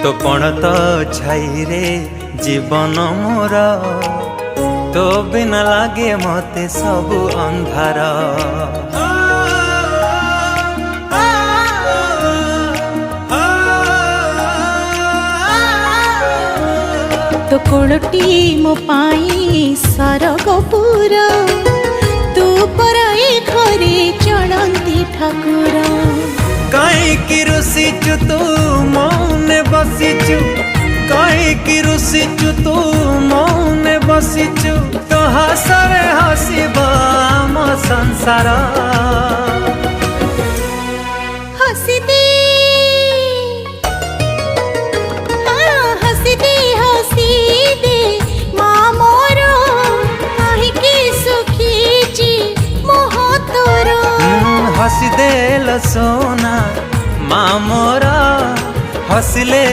तो पण तो छाई रे जीवन मोर तो बिना लागे मते सबु अंधार। तो कोलटी मो पाई सरगपुर तू पराई घरे चढ़ती ठाकुर। कहीं रुसीचु तू मौने बसीचु, कहीं रुसीचु तू मौने बसीचु, तो हसरे हसीब आम संसार। हसी दे हसी दे हसी दे माँ मोर कहीं सुखी मोह तोर। हसी दे लो सोना माँ मोरा हसले